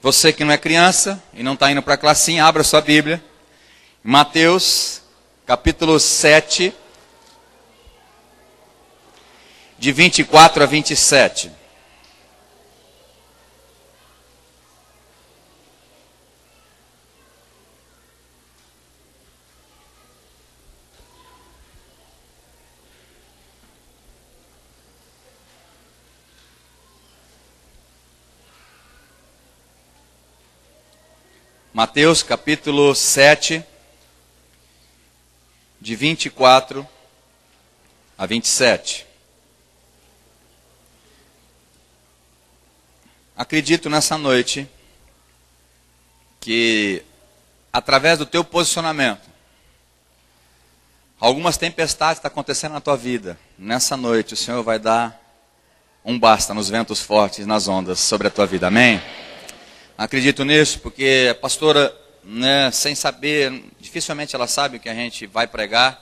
Você que não é criança e não está indo para a classinha, abra sua Bíblia. Mateus, capítulo 7, de 24 a 27. Mateus capítulo 7, de 24 a 27. Acredito nessa noite que, através do teu posicionamento, algumas tempestades estão acontecendo na tua vida. Nessa noite o Senhor vai dar um basta nos ventos fortes e nas ondas sobre a tua vida. Amém? Acredito nisso porque a pastora, sem saber, dificilmente ela sabe o que a gente vai pregar.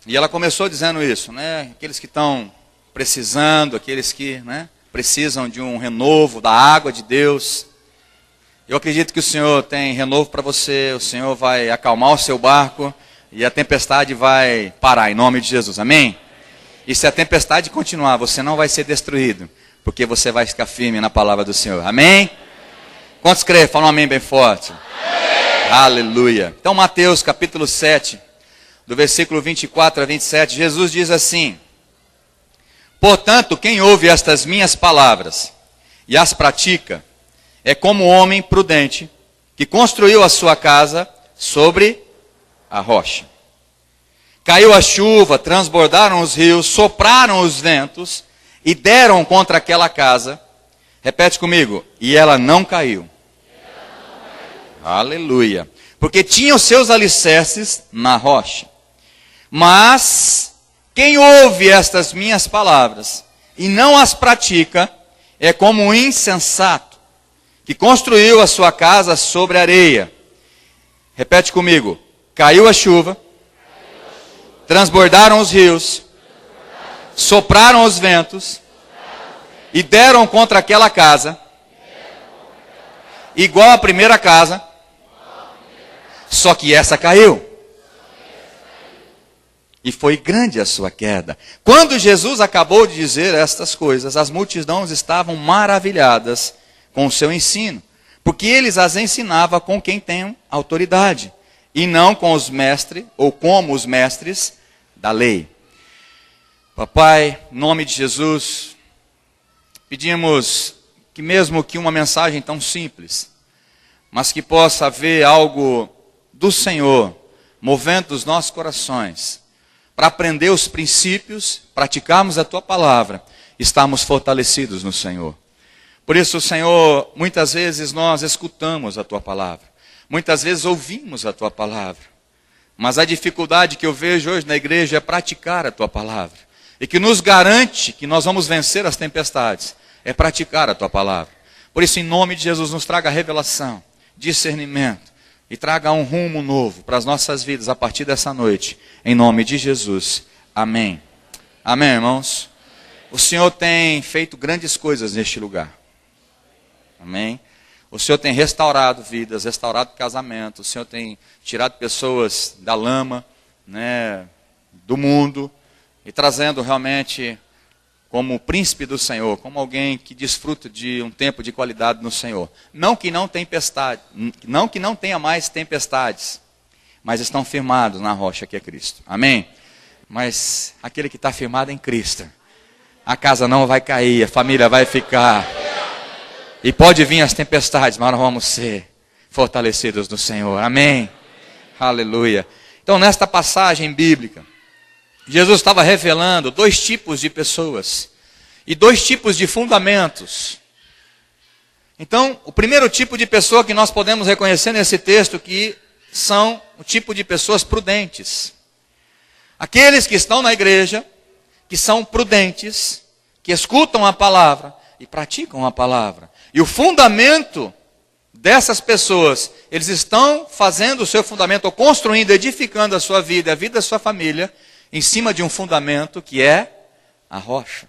E ela começou dizendo isso, aqueles que estão precisando, aqueles que precisam de um renovo da água de Deus. Eu acredito que o Senhor tem renovo para você, o Senhor vai acalmar o seu barco e a tempestade vai parar em nome de Jesus, amém? E se a tempestade continuar, você não vai ser destruído, porque você vai ficar firme na palavra do Senhor, amém? Quantos creem? Falam um amém bem forte. Amém. Aleluia. Então Mateus capítulo 7, do versículo 24 a 27, Jesus diz assim: portanto, quem ouve estas minhas palavras e as pratica, é como um homem prudente, que construiu a sua casa sobre a rocha. Caiu a chuva, transbordaram os rios, sopraram os ventos, e deram contra aquela casa. Repete comigo, e ela não caiu. Aleluia. Porque tinha os seus alicerces na rocha. Mas quem ouve estas minhas palavras e não as pratica, é como um insensato, que construiu a sua casa sobre areia. Repete comigo, caiu a chuva, transbordaram os rios, sopraram os ventos, e deram contra aquela casa, igual à primeira casa, só que essa caiu. E foi grande a sua queda. Quando Jesus acabou de dizer estas coisas, as multidões estavam maravilhadas com o seu ensino, porque eles as ensinava com quem tem autoridade, e não com os mestres, ou como os mestres da lei. Papai, em nome de Jesus, pedimos que mesmo que uma mensagem tão simples, mas que possa haver algo do Senhor movendo os nossos corações, para aprender os princípios, praticarmos a Tua palavra, estarmos fortalecidos no Senhor. Por isso, Senhor, muitas vezes nós escutamos a Tua palavra, muitas vezes ouvimos a Tua palavra, mas a dificuldade que eu vejo hoje na igreja é praticar a Tua palavra, e que nos garante que nós vamos vencer as tempestades, é praticar a Tua palavra. Por isso, em nome de Jesus, nos traga revelação, discernimento, e traga um rumo novo para as nossas vidas a partir dessa noite, em nome de Jesus. Amém. Amém, irmãos? O Senhor tem feito grandes coisas neste lugar. Amém? O Senhor tem restaurado vidas, restaurado casamentos, o Senhor tem tirado pessoas da lama, do mundo, e trazendo realmente como príncipe do Senhor, como alguém que desfruta de um tempo de qualidade no Senhor. Não que não tenha mais tempestades, mas estão firmados na rocha que é Cristo. Amém? Mas aquele que está firmado em Cristo, a casa não vai cair, a família vai ficar. E pode vir as tempestades, mas nós vamos ser fortalecidos no Senhor. Amém? Aleluia. Então, nesta passagem bíblica, Jesus estava revelando dois tipos de pessoas e dois tipos de fundamentos. Então, o primeiro tipo de pessoa que nós podemos reconhecer nesse texto que são o tipo de pessoas prudentes. Aqueles que estão na igreja, que são prudentes, que escutam a palavra e praticam a palavra. E o fundamento dessas pessoas, eles estão fazendo o seu fundamento, ou construindo, edificando a sua vida, a vida da sua família, em cima de um fundamento que é a rocha.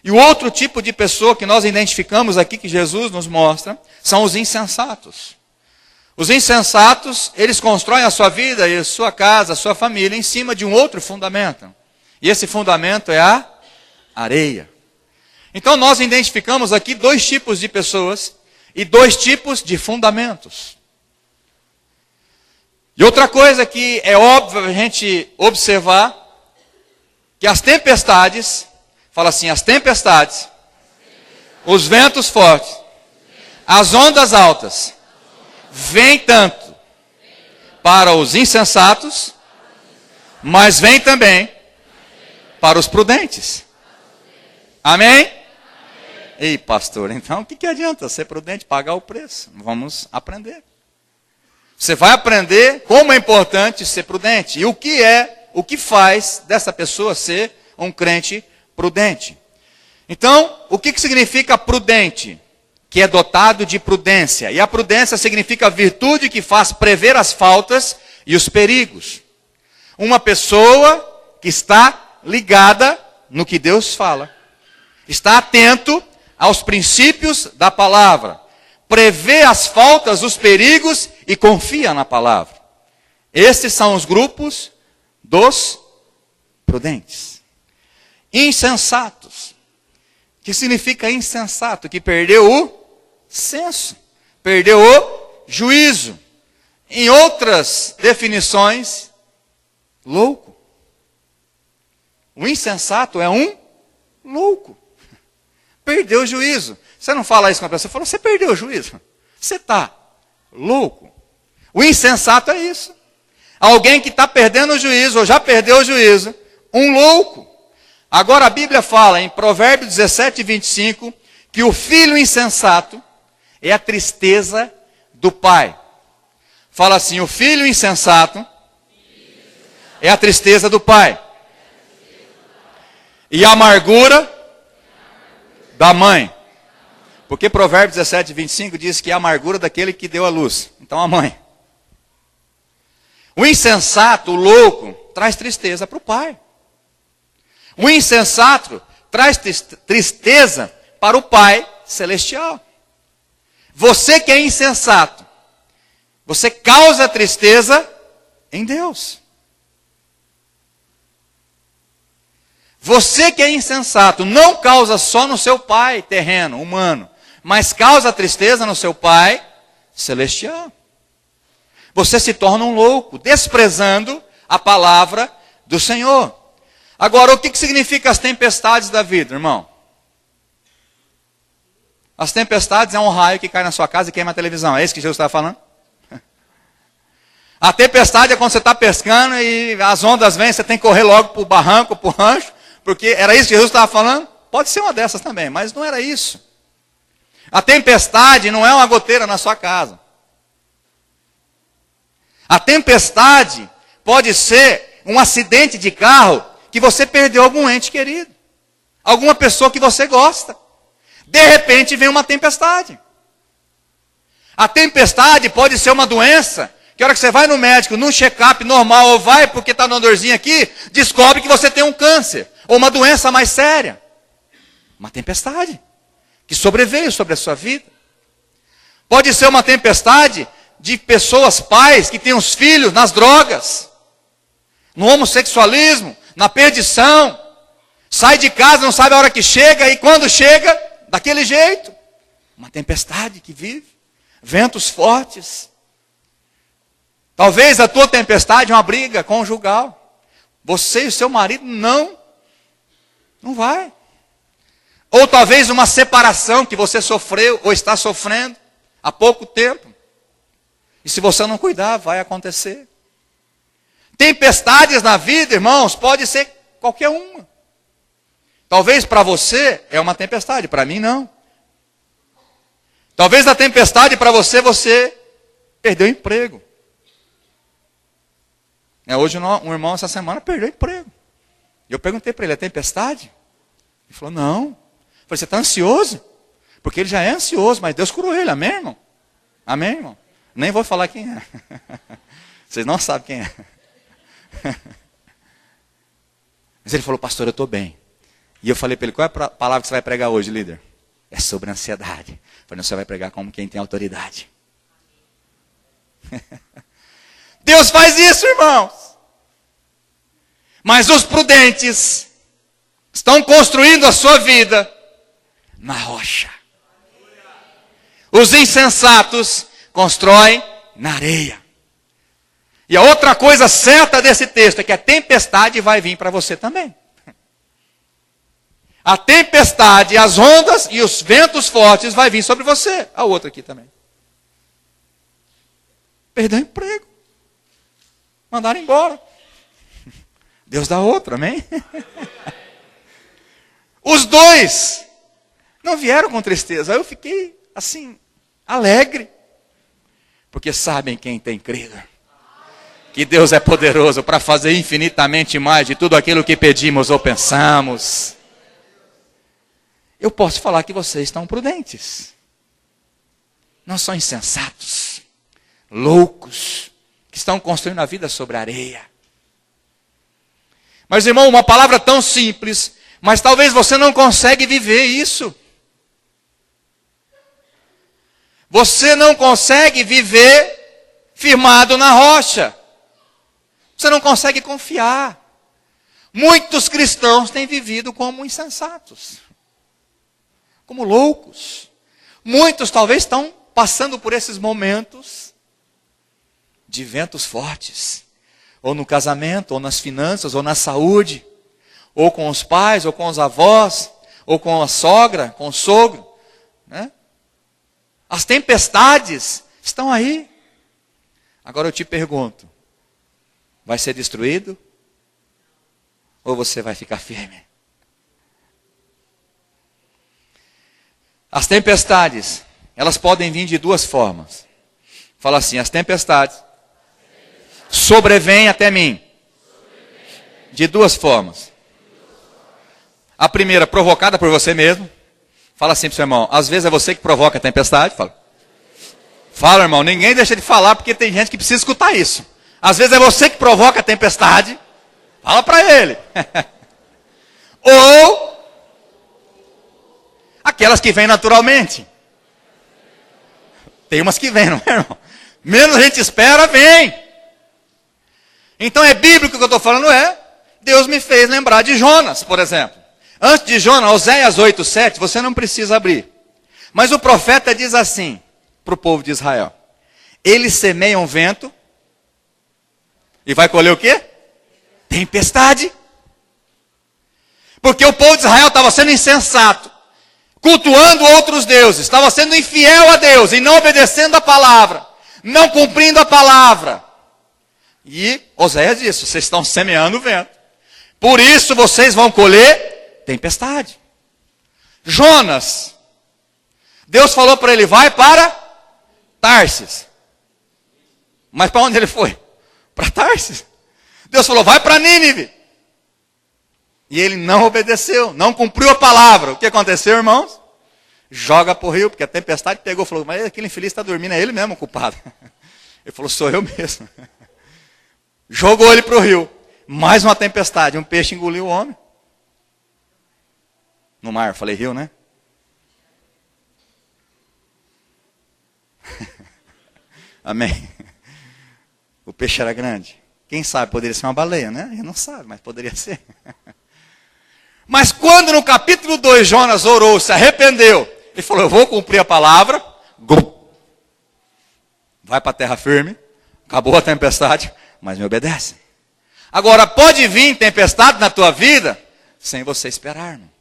E o outro tipo de pessoa que nós identificamos aqui, que Jesus nos mostra, são os insensatos. Os insensatos, eles constroem a sua vida e a sua casa, a sua família, em cima de um outro fundamento. E esse fundamento é a areia. Então nós identificamos aqui dois tipos de pessoas e dois tipos de fundamentos. E outra coisa que é óbvio a gente observar, que as tempestades, fala assim, as tempestades, os ventos fortes, as ondas altas, vêm tanto para os insensatos, mas vêm também para os prudentes. Amém? Ei, pastor, então o que adianta ser prudente, pagar o preço? Vamos aprender. Você vai aprender como é importante ser prudente e o que faz dessa pessoa ser um crente prudente. Então, o que significa prudente? Que é dotado de prudência. E a prudência significa a virtude que faz prever as faltas e os perigos. Uma pessoa que está ligada no que Deus fala. Está atento aos princípios da palavra. Prevê as faltas, os perigos e confia na palavra. Estes são os grupos dos prudentes. Insensatos. O que significa insensato? Que perdeu o senso, perdeu o juízo. Em outras definições, louco. O insensato é um louco. Perdeu o juízo. Você não fala isso com a pessoa, você fala, você perdeu o juízo. Você está louco. O insensato é isso. Alguém que está perdendo o juízo, ou já perdeu o juízo, um louco. Agora a Bíblia fala em Provérbios 17, 25, que o filho insensato é a tristeza do pai. Fala assim, o filho insensato é a tristeza do pai. E a amargura da mãe. Porque Provérbios 17, 25 diz que é a amargura daquele que deu a luz. Então a mãe. O insensato, o louco, traz tristeza para o pai. O insensato traz tristeza para o Pai Celestial. Você que é insensato, você causa tristeza em Deus. Você que é insensato não causa só no seu pai terreno, humano, mas causa tristeza no seu Pai Celestial. Você se torna um louco, desprezando a palavra do Senhor. Agora, o que significa as tempestades da vida, irmão? As tempestades é um raio que cai na sua casa e queima a televisão. É isso que Jesus está falando? A tempestade é quando você está pescando e as ondas vêm, você tem que correr logo para o barranco, para o rancho, porque era isso que Jesus estava falando? Pode ser uma dessas também, mas não era isso. A tempestade não é uma goteira na sua casa. A tempestade pode ser um acidente de carro que você perdeu algum ente querido. Alguma pessoa que você gosta. De repente vem uma tempestade. A tempestade pode ser uma doença, que a hora que você vai no médico, num check-up normal, ou vai porque está numa dorzinha aqui, descobre que você tem um câncer, ou uma doença mais séria. Uma tempestade, que sobreveio sobre a sua vida. Pode ser uma tempestade de pessoas, pais, que têm os filhos nas drogas, no homossexualismo, na perdição, sai de casa, não sabe a hora que chega, e quando chega, daquele jeito. Uma tempestade que vive, ventos fortes. Talvez a tua tempestade é uma briga conjugal. Você e o seu marido não vai. Ou talvez uma separação que você sofreu, ou está sofrendo, há pouco tempo. E se você não cuidar, vai acontecer. Tempestades na vida, irmãos, pode ser qualquer uma. Talvez para você é uma tempestade, para mim não. Talvez a tempestade para você perdeu o emprego. Hoje um irmão essa semana perdeu o emprego. E eu perguntei para ele, é tempestade? Ele falou, não. Eu falei, você está ansioso? Porque ele já é ansioso, mas Deus curou ele, amém, irmão? Amém, irmão? Nem vou falar quem é. Vocês não sabem quem é. Mas ele falou, pastor, eu estou bem. E eu falei para ele, qual é a palavra que você vai pregar hoje, líder? É sobre ansiedade. Eu falei, não, você vai pregar como quem tem autoridade. Deus faz isso, irmãos. Mas os prudentes estão construindo a sua vida na rocha. Os insensatos constroem na areia. E a outra coisa certa desse texto é que a tempestade vai vir para você também. A tempestade, as ondas e os ventos fortes vai vir sobre você. A outra aqui também. Perdeu o emprego. Mandaram embora. Deus dá outra, amém? Os dois não vieram com tristeza. Eu fiquei assim, alegre. Porque sabem quem tem crido. Que Deus é poderoso para fazer infinitamente mais de tudo aquilo que pedimos ou pensamos. Eu posso falar que vocês estão prudentes. Não são insensatos, loucos, que estão construindo a vida sobre a areia. Mas, irmão, uma palavra tão simples, mas talvez você não consegue viver isso. Você não consegue viver firmado na rocha. Você não consegue confiar. Muitos cristãos têm vivido como insensatos. Como loucos. Muitos talvez estão passando por esses momentos de ventos fortes. Ou no casamento, ou nas finanças, ou na saúde. Ou com os pais, ou com os avós. Ou com a sogra, com o sogro. Né? As tempestades estão aí. Agora eu te pergunto. Vai ser destruído? Ou você vai ficar firme? As tempestades, elas podem vir de duas formas. Fala assim, as tempestades sobrevêm até mim. De duas formas. A primeira, provocada por você mesmo. Fala assim para o seu irmão, às vezes é você que provoca a tempestade. Fala, irmão, ninguém deixa de falar porque tem gente que precisa escutar isso. Às vezes é você que provoca a tempestade. Fala para ele. Ou aquelas que vêm naturalmente. Tem umas que vêm, não é, irmão? Menos a gente espera, vem. Então é bíblico o que eu estou falando, é. Deus me fez lembrar de Jonas, por exemplo. Antes de Jonas, Oséias 8:7, você não precisa abrir. Mas o profeta diz assim, para o povo de Israel. Eles semeiam vento. E vai colher o quê? Tempestade. Porque o povo de Israel estava sendo insensato. Cultuando outros deuses. Estava sendo infiel a Deus. E não obedecendo a palavra. Não cumprindo a palavra. E Oséias disse, vocês estão semeando o vento. Por isso vocês vão colher tempestade. Jonas. Deus falou para ele, vai para Tarsis. Mas para onde ele foi? Para Tarsis. Deus falou, vai para Nínive. E ele não obedeceu, não cumpriu a palavra. O que aconteceu, irmãos? Joga para o rio, porque a tempestade pegou e falou, mas aquele infeliz está dormindo, é ele mesmo o culpado. Ele falou, sou eu mesmo. Jogou ele para o rio. Mais uma tempestade, um peixe engoliu o homem. No mar, falei rio, né? Amém. O peixe era grande. Quem sabe, poderia ser uma baleia, né? A gente não sabe, mas poderia ser. Mas quando no capítulo 2 Jonas orou, se arrependeu, ele falou, eu vou cumprir a palavra, vai para a terra firme, acabou a tempestade, mas me obedece. Agora, pode vir tempestade na tua vida, sem você esperar, irmão.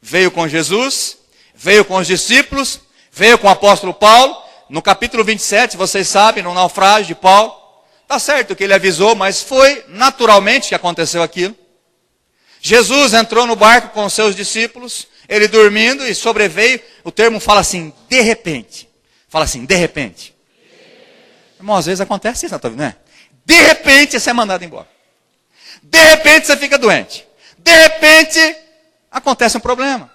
Veio com Jesus, veio com os discípulos, veio com o apóstolo Paulo, no capítulo 27, vocês sabem, no naufrágio de Paulo, está certo que ele avisou, mas foi naturalmente que aconteceu aquilo. Jesus entrou no barco com os seus discípulos, ele dormindo e sobreveio, o termo fala assim, de repente. Fala assim, de repente. Irmão, às vezes acontece isso na tua vida, não é? De repente você é mandado embora. De repente você fica doente. De repente acontece um problema.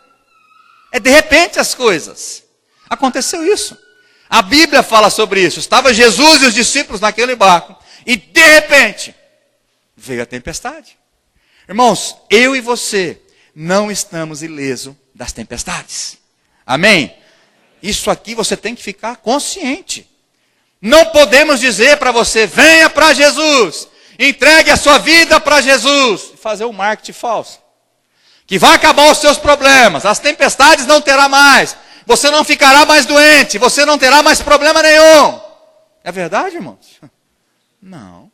É de repente as coisas. Aconteceu isso. A Bíblia fala sobre isso. Estava Jesus e os discípulos naquele barco. E de repente, veio a tempestade. Irmãos, eu e você não estamos ilesos das tempestades. Amém? Isso aqui você tem que ficar consciente. Não podemos dizer para você, venha para Jesus, entregue a sua vida para Jesus, e fazer um marketing falso. Que vai acabar os seus problemas, as tempestades não terá mais, você não ficará mais doente, você não terá mais problema nenhum. É verdade, irmãos? Não,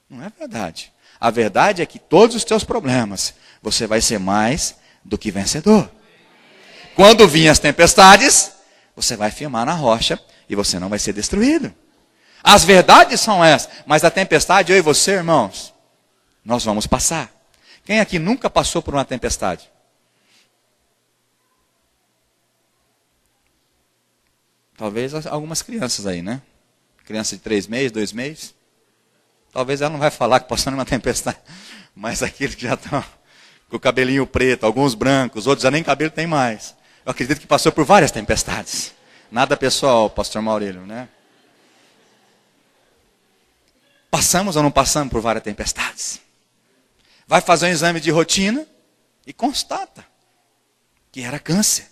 não é verdade. A verdade é que todos os teus problemas, você vai ser mais do que vencedor. Quando virem as tempestades, você vai firmar na rocha e você não vai ser destruído. As verdades são essas, mas a tempestade, eu e você, irmãos, nós vamos passar. Quem aqui nunca passou por uma tempestade? Talvez algumas crianças aí, né? Criança de 3 meses, 2 meses. Talvez ela não vai falar que passou numa tempestade. Mas aqueles que já estão com o cabelinho preto, alguns brancos, outros já nem cabelo tem mais. Eu acredito que passou por várias tempestades. Nada pessoal, pastor Maurílio, né? Passamos ou não passamos por várias tempestades? Vai fazer um exame de rotina e constata que era câncer.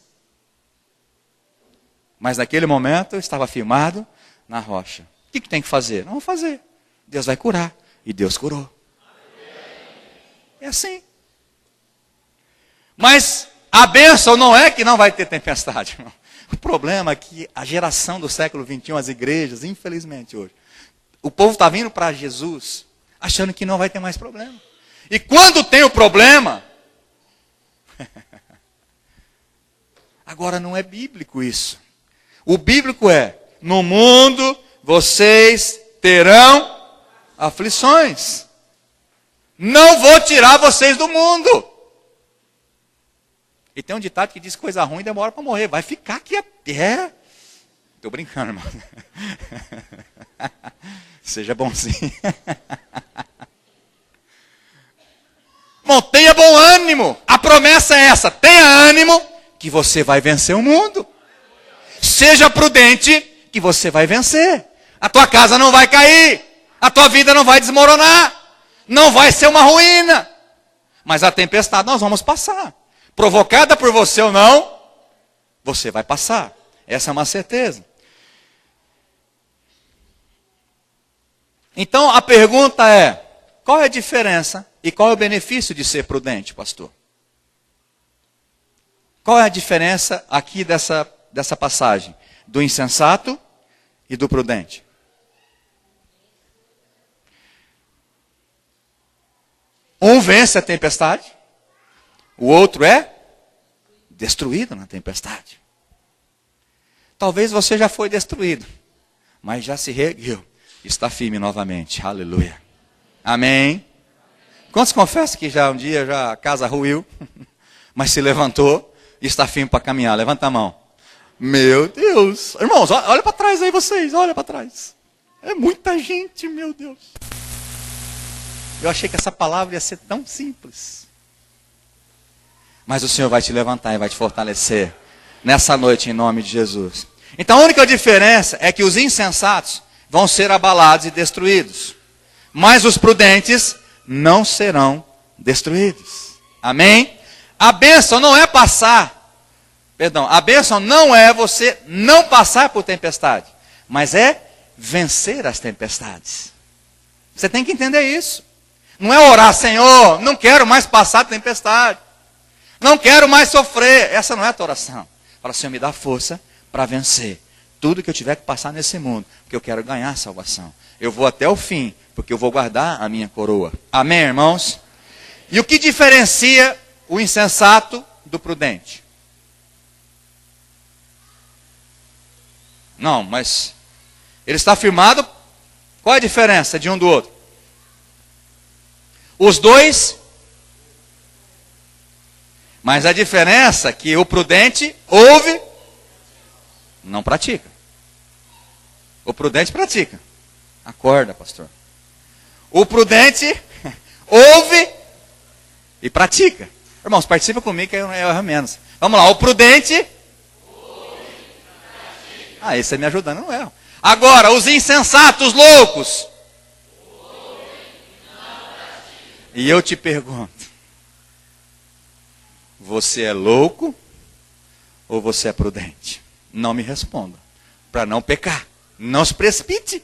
Mas naquele momento eu estava firmado na rocha. O que tem que fazer? Não vou fazer. Deus vai curar. E Deus curou. É assim. Mas a bênção não é que não vai ter tempestade, irmão. O problema é que a geração do século XXI, as igrejas, infelizmente hoje, o povo está vindo para Jesus achando que não vai ter mais problema. E quando tem o problema, agora não é bíblico isso. O bíblico é, no mundo vocês terão aflições. Não vou tirar vocês do mundo. E tem um ditado que diz coisa ruim demora para morrer. Vai ficar aqui até... Estou brincando, irmão. Seja bonzinho. Irmão, tenha bom ânimo. A promessa é essa. Tenha ânimo que você vai vencer o mundo. Seja prudente que você vai vencer. A tua casa não vai cair. A tua vida não vai desmoronar. Não vai ser uma ruína. Mas a tempestade nós vamos passar. Provocada por você ou não, você vai passar. Essa é uma certeza. Então a pergunta é, qual é a diferença e qual é o benefício de ser prudente, pastor? Qual é a diferença aqui dessa passagem? Do insensato e do prudente? Um vence a tempestade, o outro é destruído na tempestade. Talvez você já foi destruído, mas já se reergueu, está firme novamente. Aleluia. Amém. Quantos confessam que já um dia a casa ruiu, mas se levantou e está firme para caminhar? Levanta a mão. Meu Deus. Irmãos, olha para trás aí vocês, olha para trás. É muita gente, meu Deus. Eu achei que essa palavra ia ser tão simples. Mas o Senhor vai te levantar e vai te fortalecer nessa noite em nome de Jesus. Então a única diferença é que os insensatos vão ser abalados e destruídos. Mas os prudentes não serão destruídos. Amém? A bênção não é a bênção não é você não passar por tempestade, mas é vencer as tempestades. Você tem que entender isso. Não é orar, Senhor, não quero mais passar tempestade. Não quero mais sofrer. Essa não é a tua oração. Fala, Senhor, me dá força para vencer tudo que eu tiver que passar nesse mundo, porque eu quero ganhar a salvação. Eu vou até o fim, porque eu vou guardar a minha coroa. Amém, irmãos? E o que diferencia o insensato do prudente? Não, mas ele está firmado. Qual é a diferença de um do outro? Os dois. Mas a diferença é que o prudente ouve, não pratica. O prudente pratica. Acorda, pastor. O prudente ouve e pratica. Irmãos, participa comigo que eu erro menos. Vamos lá, o prudente... Ah, esse é me ajudando, não erro. Agora, os insensatos, loucos. E eu te pergunto, Você é louco ou você é prudente? Não me responda, para não pecar. Não se precipite.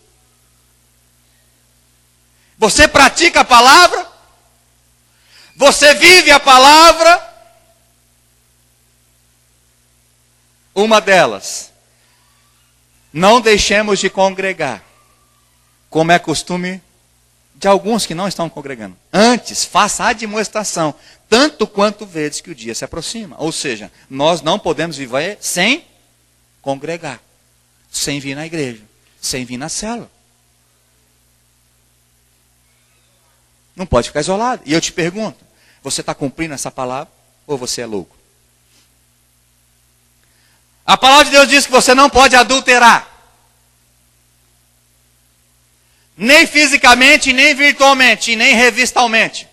Você pratica a palavra? Você vive a palavra? Uma delas, não deixemos de congregar, como é costume de alguns que não estão congregando. Antes, faça a admoestação, tanto quanto vedes que o dia se aproxima. Ou seja, nós não podemos viver sem congregar, sem vir na igreja, sem vir na célula. Não pode ficar isolado. E eu te pergunto, você está cumprindo essa palavra ou você é louco? A palavra de Deus diz que você não pode adulterar. Nem fisicamente, nem virtualmente, nem revistalmente.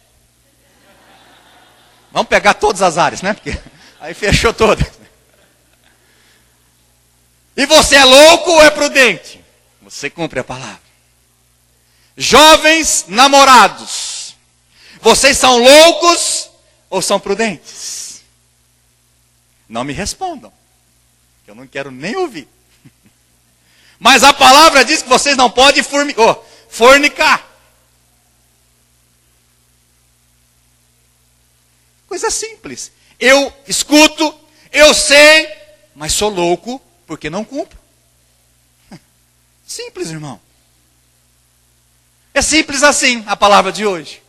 Vamos pegar todas as áreas, né? Porque aí fechou todas. E você é louco ou é prudente? Você cumpre a palavra. Jovens namorados, vocês são loucos ou são prudentes? Não me respondam, eu não quero nem ouvir. Mas a palavra diz que vocês não podem fornicar. Coisa simples. Eu escuto, eu sei, mas sou louco porque não cumpro. Simples, irmão. É simples assim a palavra de hoje.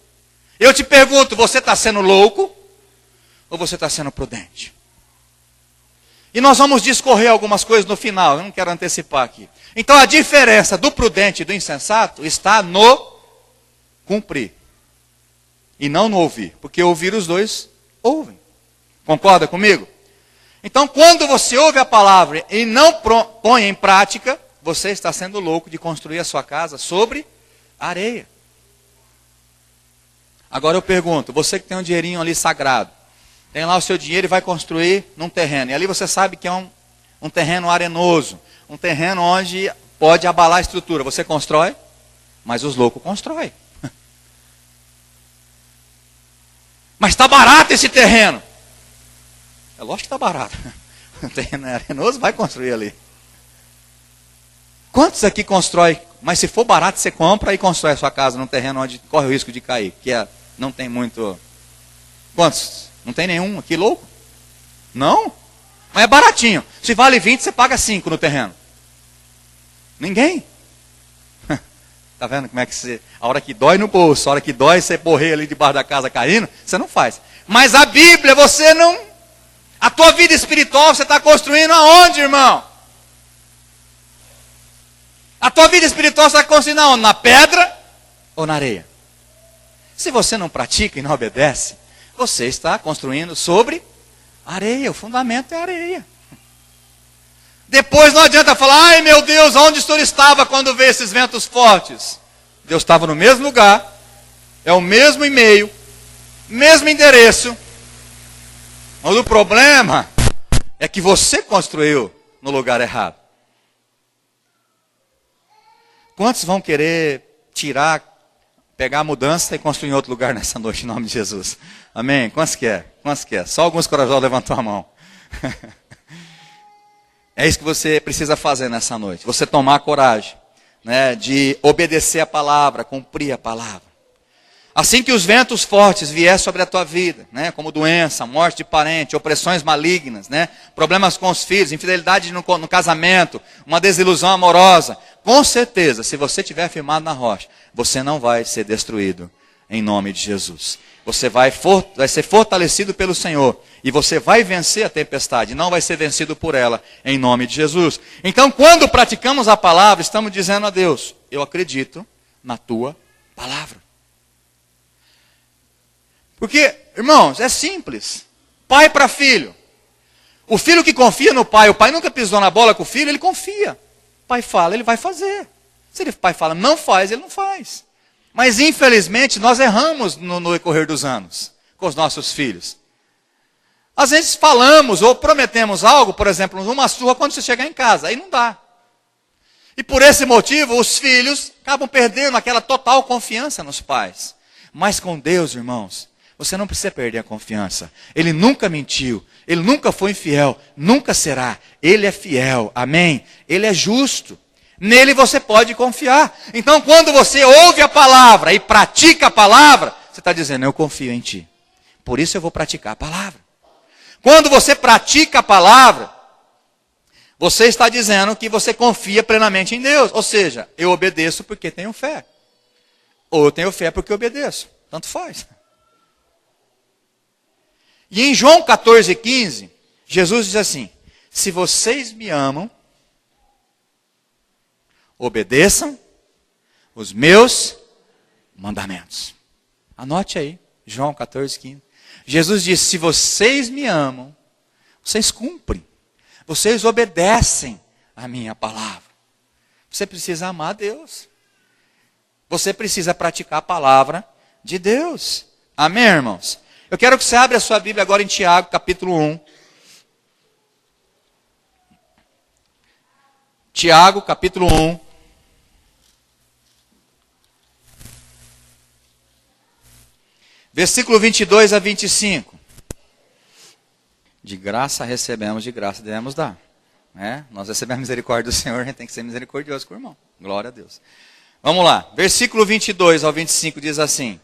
Eu te pergunto, você está sendo louco ou você está sendo prudente? E nós vamos discorrer algumas coisas no final, eu não quero antecipar aqui. Então a diferença do prudente e do insensato está no cumprir. E não no ouvir. Porque ouvir os dois ouvem. Concorda comigo? Então quando você ouve a palavra e não põe em prática, você está sendo louco de construir a sua casa sobre areia. Agora eu pergunto, você que tem um dinheirinho ali sagrado, tem lá o seu dinheiro e vai construir num terreno. E ali você sabe que é um terreno arenoso. Um terreno onde pode abalar a estrutura. Você constrói, mas os loucos constroem. Mas está barato esse terreno. É lógico que está barato. O terreno é arenoso, vai construir ali. Quantos aqui constrói? Mas se for barato, você compra e constrói a sua casa num terreno onde corre o risco de cair. Que não tem muito... Quantos? Não tem nenhum aqui louco? Não? Mas é baratinho. Se vale 20, você paga 5 no terreno. Ninguém. Está vendo como é que você... A hora que dói no bolso, a hora que dói você morrer ali debaixo da casa caindo, você não faz. Mas a Bíblia, você não... A tua vida espiritual você está construindo aonde, irmão? A tua vida espiritual você está construindo aonde? Na pedra ou na areia? Se você não pratica e não obedece, você está construindo sobre areia. O fundamento é areia. Depois não adianta falar, ai meu Deus, onde o senhor estava quando veio esses ventos fortes? Deus estava no mesmo lugar, é o mesmo e-mail, mesmo endereço. Mas o problema é que você construiu no lugar errado. Quantos vão querer pegar a mudança e construir em outro lugar nessa noite, em nome de Jesus? Amém? Quantos quer? Quantos quer? Só alguns corajosos levantou a mão. É isso que você precisa fazer nessa noite. Você tomar a coragem, né, de obedecer a palavra, cumprir a palavra. Assim que os ventos fortes vier sobre a tua vida, né, como doença, morte de parente, opressões malignas, né, problemas com os filhos, infidelidade no casamento, uma desilusão amorosa, com certeza, se você estiver firmado na rocha, você não vai ser destruído em nome de Jesus. Você vai ser fortalecido pelo Senhor e você vai vencer a tempestade, não vai ser vencido por ela em nome de Jesus. Então, quando praticamos a palavra, estamos dizendo a Deus, eu acredito na tua palavra. Porque, irmãos, é simples. Pai para filho. O filho que confia no pai, o pai nunca pisou na bola com o filho, ele confia. O pai fala, ele vai fazer. Se o pai fala, não faz, ele não faz. Mas, infelizmente, nós erramos no decorrer dos anos com os nossos filhos. Às vezes falamos ou prometemos algo, por exemplo, numa surra quando você chegar em casa, aí não dá. E por esse motivo, os filhos acabam perdendo aquela total confiança nos pais. Mas com Deus, irmãos, Você não precisa perder a confiança. Ele nunca mentiu. Ele nunca foi infiel. Nunca será. Ele é fiel. Amém? Ele é justo. Nele você pode confiar. Então, quando você ouve a palavra e pratica a palavra, você está dizendo, eu confio em ti. Por isso eu vou praticar a palavra. Quando você pratica a palavra, você está dizendo que você confia plenamente em Deus. Ou seja, eu obedeço porque tenho fé. Ou eu tenho fé porque obedeço. Tanto faz. E em João 14,15, Jesus diz assim, se vocês me amam, obedeçam os meus mandamentos. Anote aí, João 14,15. Jesus disse, se vocês me amam, vocês cumprem. Vocês obedecem a minha palavra. Você precisa amar a Deus. Você precisa praticar a palavra de Deus. Amém, irmãos? Eu quero que você abra a sua Bíblia agora em Tiago, capítulo 1. Tiago, capítulo 1. Versículo 22 a 25. De graça recebemos, de graça devemos dar. Nós recebemos a misericórdia do Senhor, a gente tem que ser misericordioso com o irmão. Glória a Deus. Vamos lá. Versículo 22 ao 25 diz assim.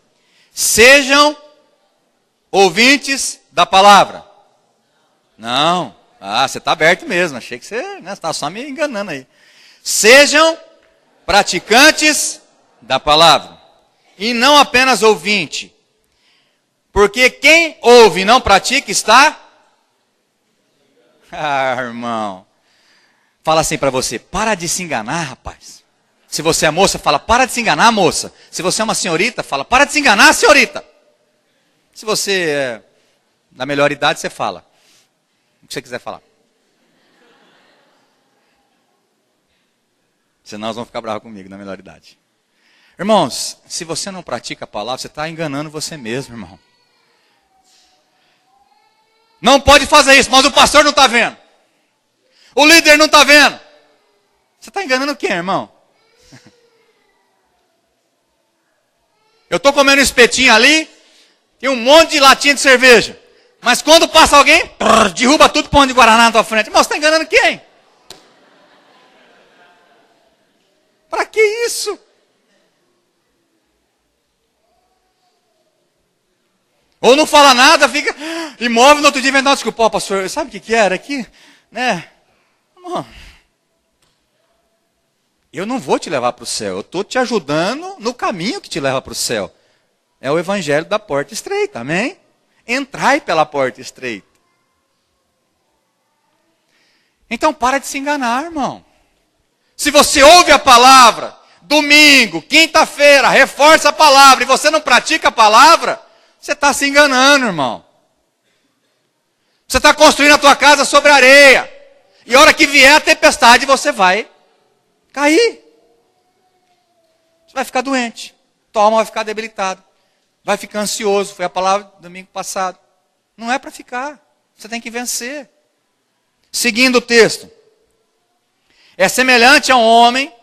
Sejam ouvintes da palavra. Não. Você está aberto mesmo. Achei que você está só me enganando aí. Sejam praticantes da palavra. E não apenas ouvinte. Porque quem ouve e não pratica está... irmão. Fala assim para você, para de se enganar, rapaz. Se você é moça, fala, para de se enganar, moça. Se você é uma senhorita, fala, para de se enganar, senhorita. Se você é da melhor idade, você fala. O que você quiser falar. Senão elas vão ficar bravas comigo na melhor idade. Irmãos, se você não pratica a palavra, você está enganando você mesmo, irmão. Não pode fazer isso, mas o pastor não está vendo. O líder não está vendo. Você está enganando quem, irmão? Eu estou comendo um espetinho ali, tem um monte de latinha de cerveja. Mas quando passa alguém, derruba tudo pão de guaraná na tua frente. Irmão, você está enganando quem? Para que isso? Ou não fala nada, fica imóvel, no outro dia vem dar desculpa. Pastor, sabe o que era aqui? Irmão, eu não vou te levar para o céu. Eu estou te ajudando no caminho que te leva para o céu. É o evangelho da porta estreita, amém? Entrai pela porta estreita. Então para de se enganar, irmão. Se você ouve a palavra, domingo, quinta-feira, reforça a palavra, e você não pratica a palavra, você está se enganando, irmão. Você está construindo a tua casa sobre areia. E a hora que vier a tempestade, você vai cair. Você vai ficar doente. Tua alma vai ficar debilitada. Vai ficar ansioso. Foi a palavra do domingo passado. Não é para ficar. Você tem que vencer. Seguindo o texto. É semelhante a um homem.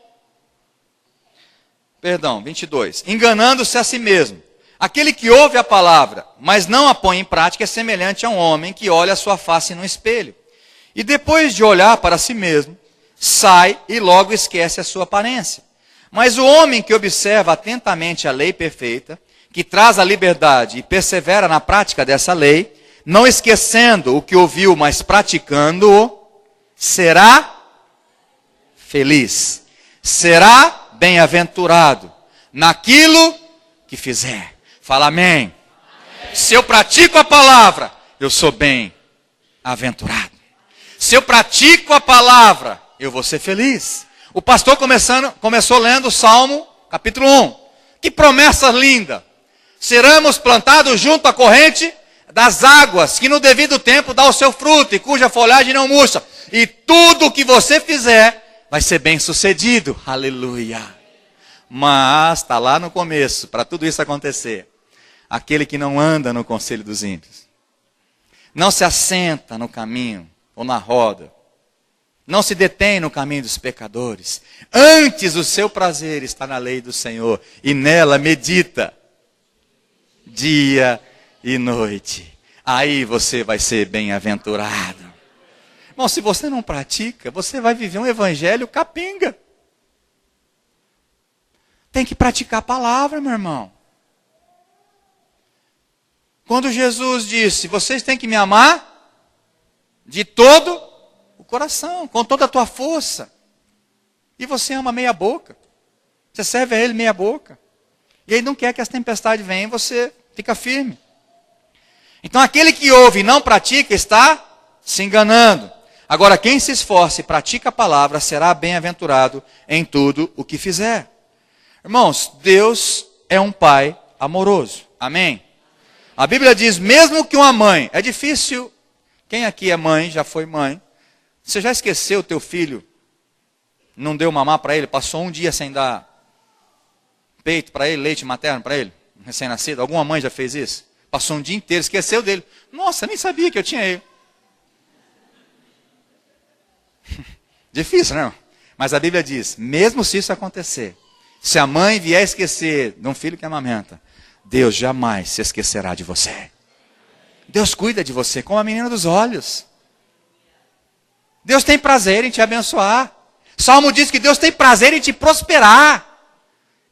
22. Enganando-se a si mesmo. Aquele que ouve a palavra, mas não a põe em prática, é semelhante a um homem que olha a sua face no espelho. E depois de olhar para si mesmo, sai e logo esquece a sua aparência. Mas o homem que observa atentamente a lei perfeita, que traz a liberdade e persevera na prática dessa lei, não esquecendo o que ouviu, mas praticando-o, será feliz. Será bem-aventurado naquilo que fizer. Fala amém. Se eu pratico a palavra, eu sou bem-aventurado. Se eu pratico a palavra, eu vou ser feliz. O pastor começou lendo o Salmo, capítulo 1. Que promessa linda. Seremos plantados junto à corrente das águas, que no devido tempo dá o seu fruto, e cuja folhagem não murcha. E tudo o que você fizer, vai ser bem sucedido. Aleluia. Mas, está lá no começo, para tudo isso acontecer. Aquele que não anda no conselho dos ímpios. Não se assenta no caminho ou na roda. Não se detém no caminho dos pecadores. Antes o seu prazer está na lei do Senhor. E nela medita dia e noite. Aí você vai ser bem-aventurado. Irmão, se você não pratica, você vai viver um evangelho capenga. Tem que praticar a palavra, meu irmão. Quando Jesus disse, vocês têm que me amar de todo o coração, com toda a tua força. E você ama meia boca. Você serve a Ele meia boca. E Ele não quer que as tempestades venham, você fica firme. Então aquele que ouve e não pratica está se enganando. Agora quem se esforça e pratica a palavra será bem-aventurado em tudo o que fizer. Irmãos, Deus é um Pai amoroso. Amém? A Bíblia diz, mesmo que uma mãe, é difícil, quem aqui é mãe, já foi mãe, você já esqueceu o teu filho, não deu mamar para ele, passou um dia sem dar peito para ele, leite materno para ele, recém-nascido? Alguma mãe já fez isso? Passou um dia inteiro, esqueceu dele. Nossa, nem sabia que eu tinha ele. Difícil, não? Mas a Bíblia diz, mesmo se isso acontecer, se a mãe vier esquecer de um filho que amamenta, Deus jamais se esquecerá de você. Deus cuida de você como a menina dos olhos. Deus tem prazer em te abençoar. Salmo diz que Deus tem prazer em te prosperar.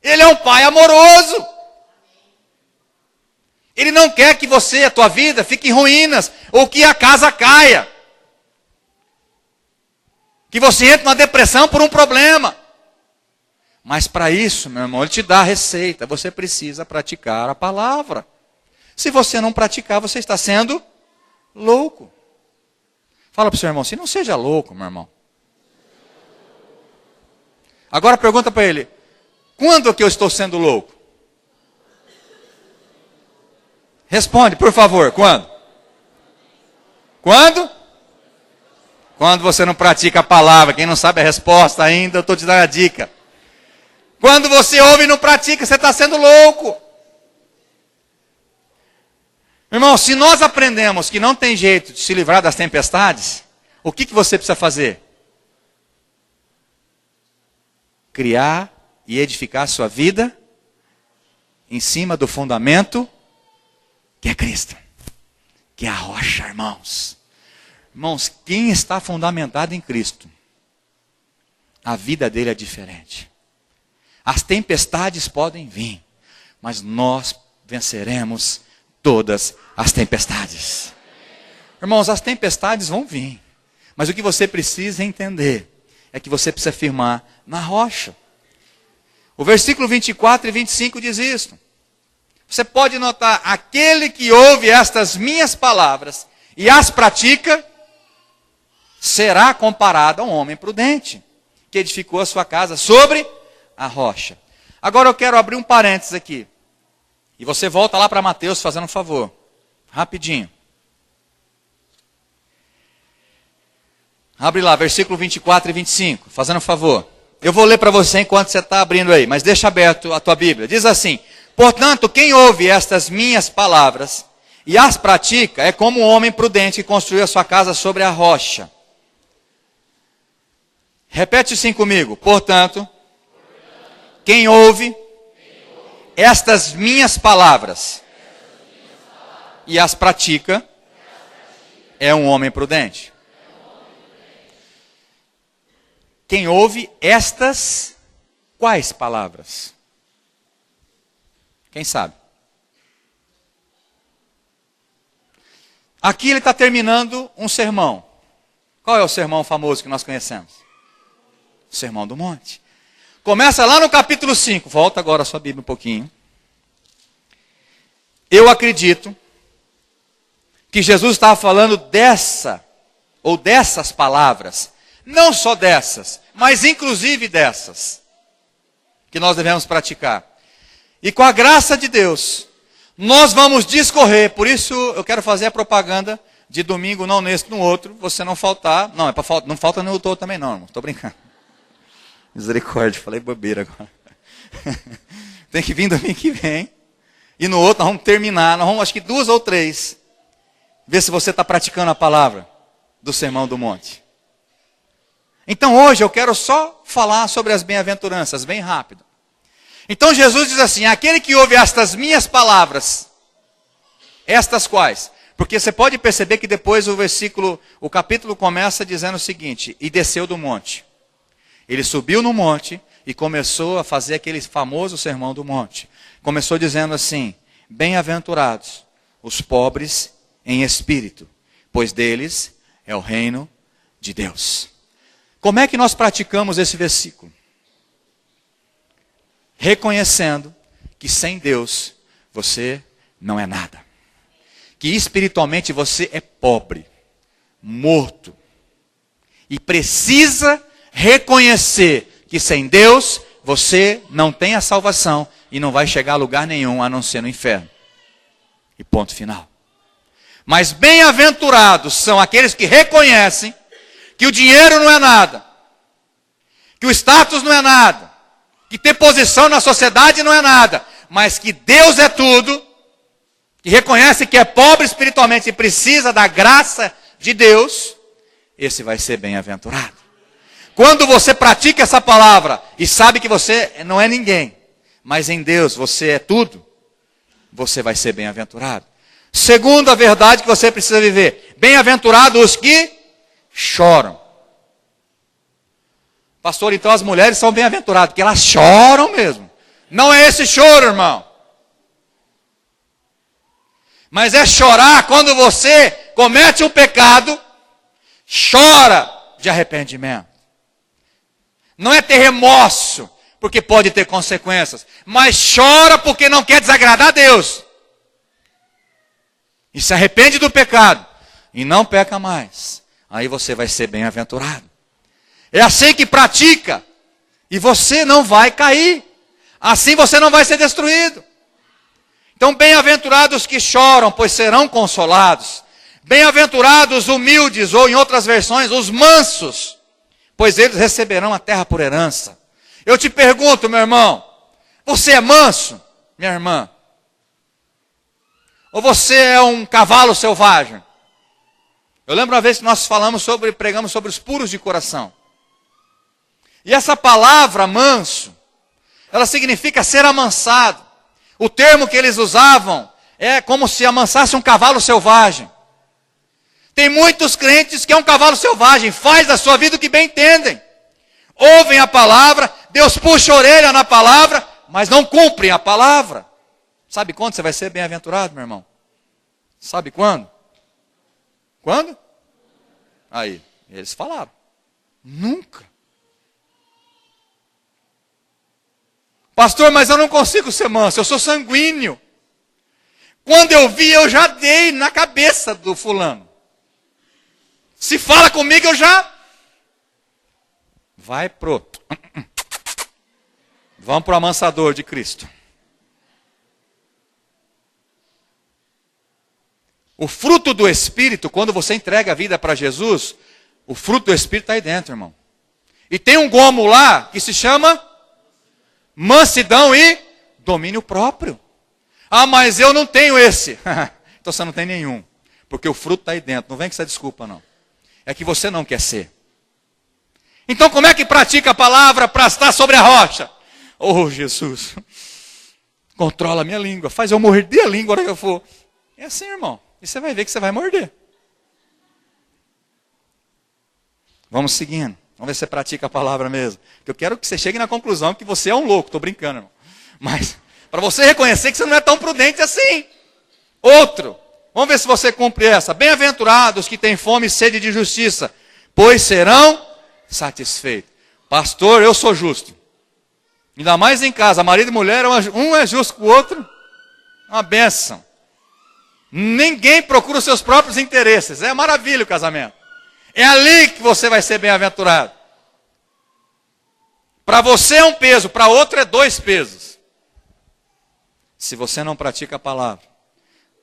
Ele é um Pai amoroso. Ele não quer que você, a tua vida, fique em ruínas, ou que a casa caia. Que você entre numa depressão por um problema. Mas para isso, meu irmão, Ele te dá a receita. Você precisa praticar a palavra. Se você não praticar, você está sendo louco. Fala para o seu irmão assim, não seja louco, meu irmão. Agora pergunta para ele, quando que eu estou sendo louco? Responde, por favor, quando? Quando? Quando você não pratica a palavra. Quem não sabe a resposta ainda, eu estou te dando a dica. Quando você ouve e não pratica, você está sendo louco. Irmão, se nós aprendemos que não tem jeito de se livrar das tempestades, o que você precisa fazer? Criar e edificar a sua vida em cima do fundamento que é Cristo, que é a rocha, irmãos. Irmãos, quem está fundamentado em Cristo, a vida dele é diferente. As tempestades podem vir, mas nós venceremos todas as tempestades. Irmãos, as tempestades vão vir, mas o que você precisa entender é que você precisa firmar na rocha. O versículo 24 e 25 diz isso. Você pode notar, aquele que ouve estas minhas palavras e as pratica, será comparado a um homem prudente, que edificou a sua casa sobre a rocha. Agora eu quero abrir um parênteses aqui. E você volta lá para Mateus fazendo um favor. Rapidinho. Abre lá, versículo 24 e 25, fazendo um favor. Eu vou ler para você enquanto você está abrindo aí, mas deixa aberto a tua Bíblia. Diz assim, portanto, quem ouve estas minhas palavras e as pratica, é como um homem prudente que construiu a sua casa sobre a rocha. Repete assim comigo. Portanto, quem ouve estas minhas palavras e as pratica, é um homem prudente. Quem ouve estas, quais palavras? Quem sabe? Aqui ele está terminando um sermão. Qual é o sermão famoso que nós conhecemos? O Sermão do Monte. Começa lá no capítulo 5. Volta agora a sua Bíblia um pouquinho. Eu acredito que Jesus estava falando dessa, ou dessas palavras. Não só dessas, mas inclusive dessas. Que nós devemos praticar. E com a graça de Deus, nós vamos discorrer. Por isso eu quero fazer a propaganda de domingo, não nesse, no outro. Você não faltar. Não, não falta no outro também não, irmão. Estou brincando. Misericórdia, falei bobeira agora. Tem que vir domingo que vem. E no outro nós vamos terminar. Nós vamos, acho que 2 ou 3. Ver se você está praticando a palavra do Sermão do Monte. Então hoje eu quero só falar sobre as bem-aventuranças, bem rápido. Então Jesus diz assim, aquele que ouve estas minhas palavras Estas quais? Porque você pode perceber que depois o capítulo começa dizendo o seguinte: e desceu do monte. Ele subiu no monte e começou a fazer aquele famoso sermão do monte. Começou dizendo assim: bem-aventurados os pobres em espírito, pois deles é o reino de Deus. Como é que nós praticamos esse versículo? Reconhecendo que sem Deus você não é nada. Que espiritualmente você é pobre, morto. E precisa reconhecer que sem Deus você não tem a salvação e não vai chegar a lugar nenhum a não ser no inferno. E ponto final. Mas bem-aventurados são aqueles que reconhecem que o dinheiro não é nada, que o status não é nada, que ter posição na sociedade não é nada, mas que Deus é tudo, que reconhece que é pobre espiritualmente e precisa da graça de Deus, esse vai ser bem-aventurado. Quando você pratica essa palavra e sabe que você não é ninguém, mas em Deus você é tudo, você vai ser bem-aventurado. Segunda verdade que você precisa viver: bem-aventurados os que choram. Pastor, então as mulheres são bem-aventuradas, porque elas choram mesmo. Não é esse choro, irmão. Mas é chorar quando você comete um pecado, chora de arrependimento. Não é ter remorso, porque pode ter consequências, mas chora porque não quer desagradar a Deus. E se arrepende do pecado e não peca mais. Aí você vai ser bem-aventurado. É assim que pratica e você não vai cair. Assim você não vai ser destruído. Então, bem-aventurados que choram, pois serão consolados. Bem-aventurados os humildes, ou em outras versões, os mansos, pois eles receberão a terra por herança. Eu te pergunto, meu irmão, você é manso, minha irmã? Ou você é um cavalo selvagem? Eu lembro uma vez que nós pregamos sobre os puros de coração. E essa palavra manso, ela significa ser amansado. O termo que eles usavam é como se amansasse um cavalo selvagem. Tem muitos crentes que é um cavalo selvagem, faz da sua vida o que bem entendem. Ouvem a palavra, Deus puxa a orelha na palavra, mas não cumprem a palavra. Sabe quando você vai ser bem-aventurado, meu irmão? Sabe quando? Quando? Aí, eles falaram. Nunca. Pastor, mas eu não consigo ser manso, eu sou sanguíneo. Quando eu vi, eu já dei na cabeça do fulano. Se fala comigo, eu já... Vamos pro amansador de Cristo. O fruto do Espírito, quando você entrega a vida para Jesus, o fruto do Espírito está aí dentro, irmão. E tem um gomo lá que se chama mansidão e domínio próprio. Ah, mas eu não tenho esse. Então você não tem nenhum. Porque o fruto está aí dentro. Não vem com essa desculpa, não. É que você não quer ser. Então como é que pratica a palavra para estar sobre a rocha? Oh, Jesus. Controla a minha língua. Faz eu morder a língua na hora que eu for. É assim, irmão. E você vai ver que você vai morder. Vamos seguindo. Vamos ver se você pratica a palavra mesmo. Porque eu quero que você chegue na conclusão que você é um louco. Estou brincando, irmão. Mas para você reconhecer que você não é tão prudente assim. Outro. Vamos ver se você cumpre essa. Bem-aventurados que têm fome e sede de justiça, pois serão satisfeitos. Pastor, eu sou justo. Ainda mais em casa. Marido e mulher, um é justo com o outro. Uma bênção. Ninguém procura os seus próprios interesses. É maravilha o casamento. É ali que você vai ser bem-aventurado. Para você é um peso, para outro é 2 pesos. Se você não pratica a palavra,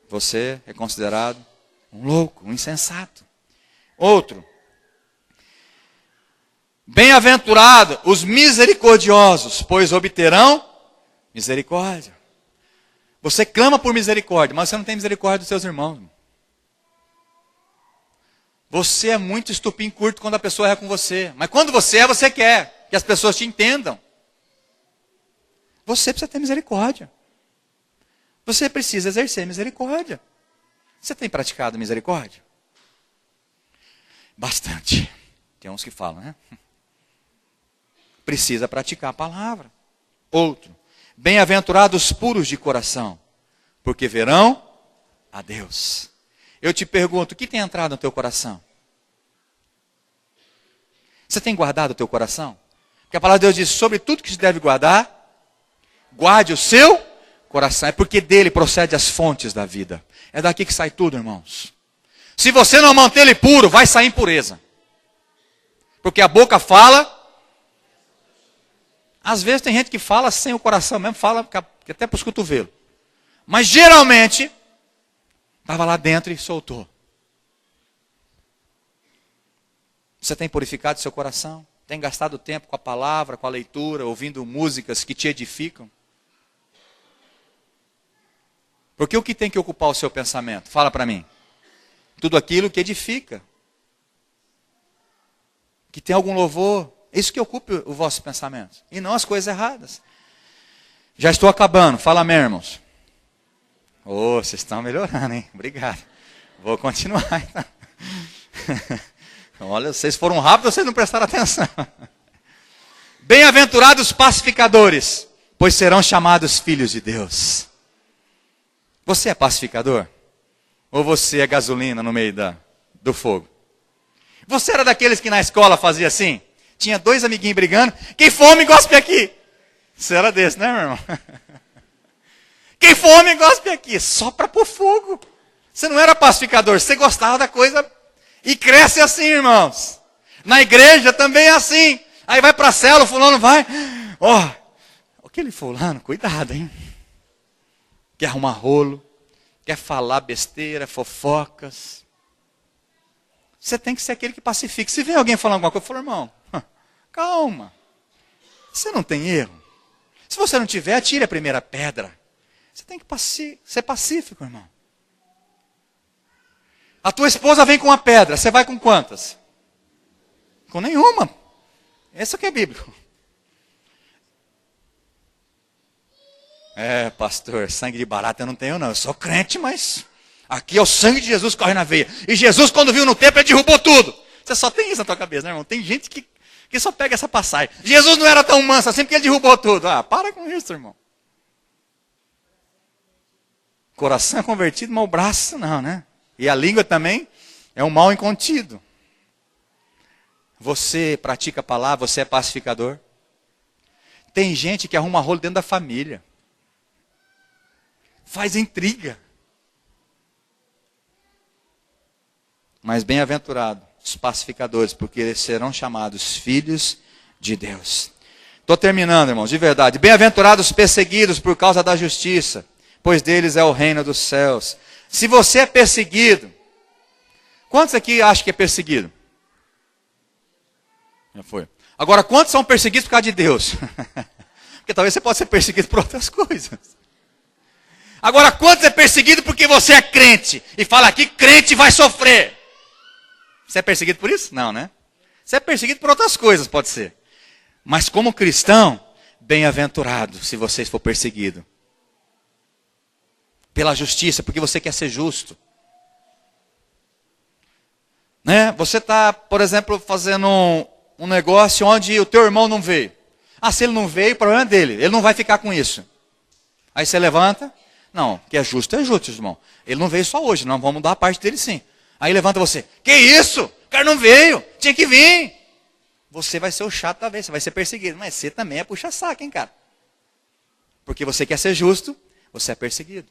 você é considerado um louco, um insensato. Outro. Bem-aventurado os misericordiosos, pois obterão misericórdia. Você clama por misericórdia, mas você não tem misericórdia dos seus irmãos. Você é muito estupim curto quando a pessoa é com você. Mas quando você quer que as pessoas te entendam. Você precisa ter misericórdia. Você precisa exercer misericórdia. Você tem praticado misericórdia? Bastante. Tem uns que falam, né? Precisa praticar a palavra. Outro. Bem-aventurados puros de coração, porque verão a Deus. Eu te pergunto, o que tem entrado no teu coração? Você tem guardado o teu coração? Porque a palavra de Deus diz, sobre tudo que se deve guardar, guarde o seu coração. É porque dele procede as fontes da vida. É daqui que sai tudo, irmãos. Se você não manter ele puro, vai sair impureza. Porque a boca fala. Às vezes tem gente que fala sem o coração mesmo, fala até para os cotovelos. Mas geralmente, estava lá dentro e soltou. Você tem purificado seu coração? Tem gastado tempo com a palavra, com a leitura, ouvindo músicas que te edificam? Porque o que tem que ocupar o seu pensamento? Fala para mim. Tudo aquilo que edifica. Que tem algum louvor. É isso que ocupe o vosso pensamento. E não as coisas erradas. Já estou acabando. Fala amém, irmãos. Oh, vocês estão melhorando, hein? Obrigado. Vou continuar, então. Olha, vocês foram rápidos, vocês não prestaram atenção. Bem-aventurados pacificadores, pois serão chamados filhos de Deus. Você é pacificador? Ou você é gasolina no meio do fogo? Você era daqueles que na escola fazia assim? Tinha dois amiguinhos brigando. Quem fome, gospe aqui. Você era desse, né, meu irmão? Quem fome, gospe aqui. Só para pôr fogo. Você não era pacificador, você gostava da coisa. E cresce assim, irmãos. Na igreja também é assim. Aí vai para a célula, o fulano vai. Ó, aquele fulano, cuidado, hein? Quer arrumar rolo, quer falar besteira, fofocas. Você tem que ser aquele que pacifica. Se vem alguém falando alguma coisa, eu falo, irmão, calma. Você não tem erro. Se você não tiver, atire a primeira pedra. Você tem que ser pacífico, irmão. A tua esposa vem com uma pedra, você vai com quantas? Com nenhuma. Isso que é bíblico. É, pastor, sangue de barata eu não tenho não. Eu sou crente, mas aqui é o sangue de Jesus que corre na veia. E Jesus, quando viu no templo, ele derrubou tudo. Você só tem isso na tua cabeça, né, irmão? Tem gente que só pega essa passagem. Jesus não era tão manso assim porque ele derrubou tudo. Ah, para com isso, irmão. Coração é convertido, mas o braço não, né? E a língua também é um mal incontido. Você pratica a palavra, você é pacificador. Tem gente que arruma rolo dentro da família. Faz intriga. Mas bem-aventurado os pacificadores, porque eles serão chamados filhos de Deus. Estou terminando, irmãos, de verdade. Bem-aventurados os perseguidos por causa da justiça, pois deles é o reino dos céus. Se você é perseguido, quantos aqui acham que é perseguido? Já foi. Agora, quantos são perseguidos por causa de Deus? Porque talvez você possa ser perseguido por outras coisas. Agora, quantos é perseguido porque você é crente? E fala aqui, crente vai sofrer. Você é perseguido por isso? Não, né? Você é perseguido por outras coisas, pode ser. Mas como cristão, bem-aventurado se você for perseguido. Pela justiça, porque você quer ser justo. Né? Você está, por exemplo, fazendo um negócio onde o teu irmão não veio. Ah, se ele não veio, o problema é dele. Ele não vai ficar com isso. Aí você levanta. Não, que é justo, irmão. Ele não veio só hoje, não vamos dar a parte dele sim. Aí levanta você. Que isso? O cara não veio. Tinha que vir. Você vai ser o chato da vez, você vai ser perseguido. Mas você também é puxa-saco, hein, cara? Porque você quer ser justo, você é perseguido.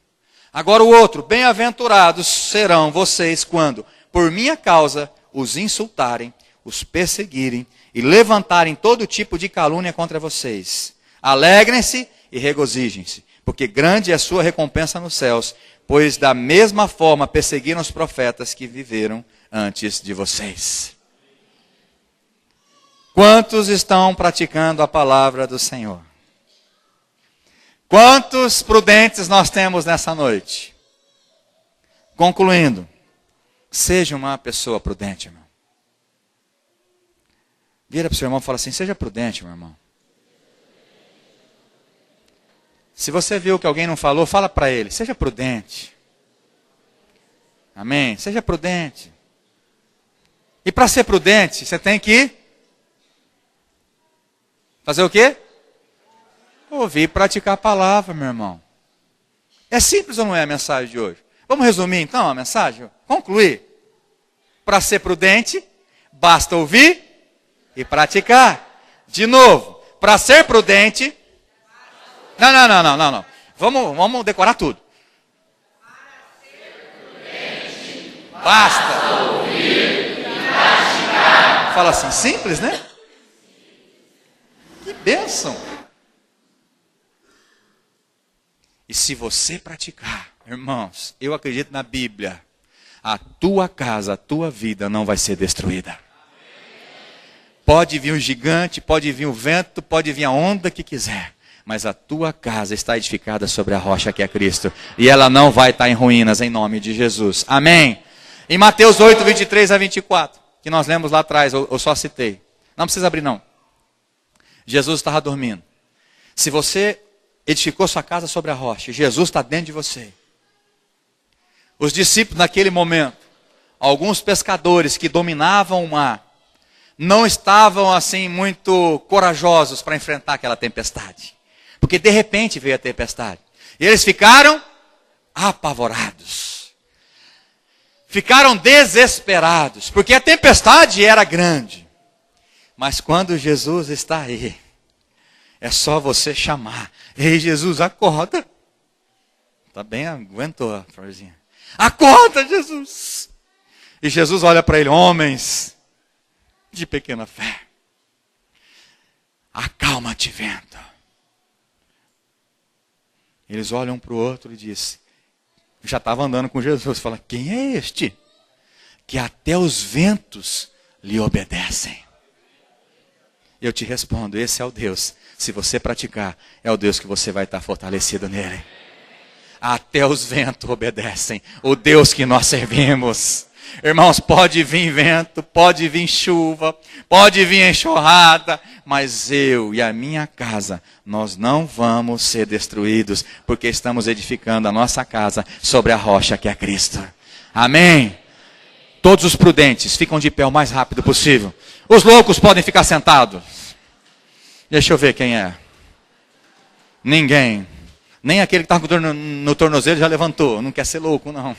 Agora o outro, bem-aventurados serão vocês quando, por minha causa, os insultarem, os perseguirem e levantarem todo tipo de calúnia contra vocês. Alegrem-se e regozijem-se, porque grande é a sua recompensa nos céus, pois da mesma forma perseguiram os profetas que viveram antes de vocês. Quantos estão praticando a palavra do Senhor? Quantos prudentes nós temos nessa noite? Concluindo, seja uma pessoa prudente, irmão. Vira para o seu irmão e fala assim, seja prudente, meu irmão. Se você viu que alguém não falou, fala para ele, seja prudente. Amém? Seja prudente. E para ser prudente, você tem que fazer o quê? Ouvir e praticar a palavra, meu irmão. É simples ou não é a mensagem de hoje? Vamos resumir então a mensagem? Concluir. Para ser prudente, basta ouvir e praticar. De novo, para ser prudente... Não. Vamos decorar tudo. Basta ouvir e praticar. Fala assim, simples, né? Que bênção. E se você praticar, irmãos, eu acredito na Bíblia, a tua casa, a tua vida não vai ser destruída. Pode vir um gigante, pode vir o vento, pode vir a onda que quiser, mas a tua casa está edificada sobre a rocha que é Cristo, e ela não vai estar em ruínas em nome de Jesus. Amém? Em Mateus 8, 23 a 24, que nós lemos lá atrás, eu só citei. Não precisa abrir não. Jesus estava dormindo. Se você edificou sua casa sobre a rocha, Jesus está dentro de você. Os discípulos naquele momento, alguns pescadores que dominavam o mar, não estavam assim muito corajosos para enfrentar aquela tempestade. Porque de repente veio a tempestade. E eles ficaram apavorados. Ficaram desesperados, porque a tempestade era grande. Mas quando Jesus está aí, é só você chamar. Ei, Jesus, acorda. Tá bem, aguentou a florzinha. Acorda, Jesus. E Jesus olha para ele, homens de pequena fé. Acalma-te, vento. Eles olham um para o outro e dizem, já estava andando com Jesus, fala, quem é este? Que até os ventos lhe obedecem. Eu te respondo, esse é o Deus. Se você praticar, é o Deus que você vai estar fortalecido nele. Até os ventos obedecem. O Deus que nós servimos. Irmãos, pode vir vento, pode vir chuva, pode vir enxurrada, mas eu e a minha casa, nós não vamos ser destruídos, porque estamos edificando a nossa casa sobre a rocha que é Cristo. Amém? Todos os prudentes ficam de pé o mais rápido possível. Os loucos podem ficar sentados. Deixa eu ver quem é. Ninguém. Nem aquele que está no tornozelo já levantou. Não quer ser louco, não.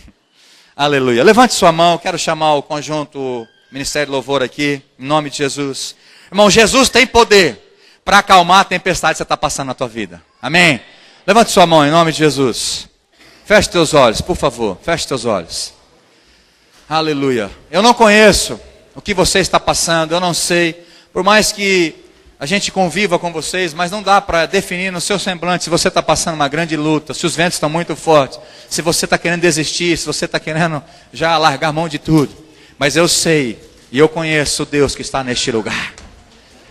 Aleluia. Levante sua mão. Quero chamar o conjunto Ministério de Louvor aqui. Em nome de Jesus. Irmão, Jesus tem poder para acalmar a tempestade que você está passando na tua vida. Amém? Levante sua mão em nome de Jesus. Feche teus olhos, por favor. Feche teus olhos. Aleluia. Eu não conheço o que você está passando. Eu não sei. Por mais que a gente conviva com vocês, mas não dá para definir no seu semblante se você está passando uma grande luta, se os ventos estão muito fortes, se você está querendo desistir, se você está querendo já largar mão de tudo. Mas eu sei e eu conheço o Deus que está neste lugar.